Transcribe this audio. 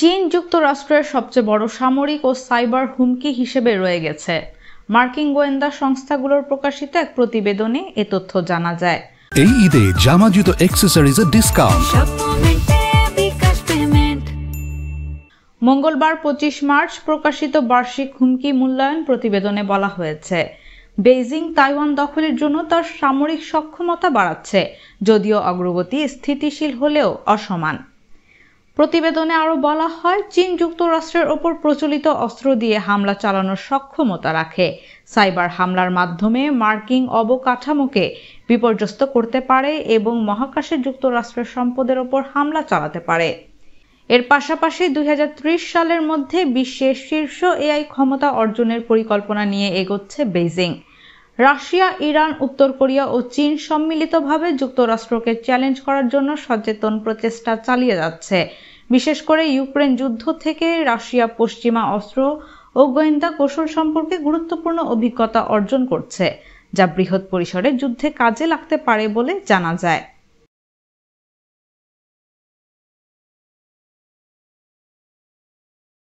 চীন যুক্তরাষ্ট্রের সবচেয়ে বড় সামরিক ও সাইবার হুমকি হিসেবে রয়ে গেছে। মার্কিন গোয়েন্দা সংস্থাগুলোর প্রকাশিত এক প্রতিবেদনে এ তথ্য জানা যায়। এই ঈদে জামা জুতো অ্যাকসেসরিজের ডিসকাউন্ট। মঙ্গলবার 25 মার্চ প্রকাশিত বার্ষিক হুমকি মূল্যায়ন প্রতিবেদনে বলা হয়েছে, বেইজিং তাইওয়ান দখলের জন্য তার সামরিক সক্ষমতা বাড়াচ্ছে, যদিও অগ্রগতি স্থিতিশীল হলেও অসমান। প্রতিবেদনে আরও বলা হয়, চীন যুক্তরাষ্ট্রের ওপর প্রচলিত অস্ত্র দিয়ে হামলা চালানোর সক্ষমতা রাখে। সাইবার হামলার মাধ্যমে মার্কিন অবকাঠামোকে বিপর্যস্ত করতে পারে এবং মহাকাশে যুক্তরাষ্ট্রের সম্পদের ওপর হামলা চালাতে পারে। এর পাশাপাশি 2030 সালের মধ্যে বিশ্বের শীর্ষ এআই ক্ষমতা অর্জনের পরিকল্পনা নিয়ে এগোচ্ছে বেইজিং। রাশিয়া, ইরান, উত্তর কোরিয়া ও চীন সম্মিলিতভাবে যুক্তরাষ্ট্রকে চ্যালেঞ্জ করার জন্য সচেতন প্রচেষ্টা চালিয়ে যাচ্ছে। বিশেষ করে ইউক্রেন যুদ্ধ থেকে রাশিয়া পশ্চিমা অস্ত্র ও গোয়েন্দা কৌশল সম্পর্কে গুরুত্বপূর্ণ অভিজ্ঞতা অর্জন করছে, যা বৃহৎ পরিসরে যুদ্ধে কাজে লাগতে পারে বলে জানা যায়।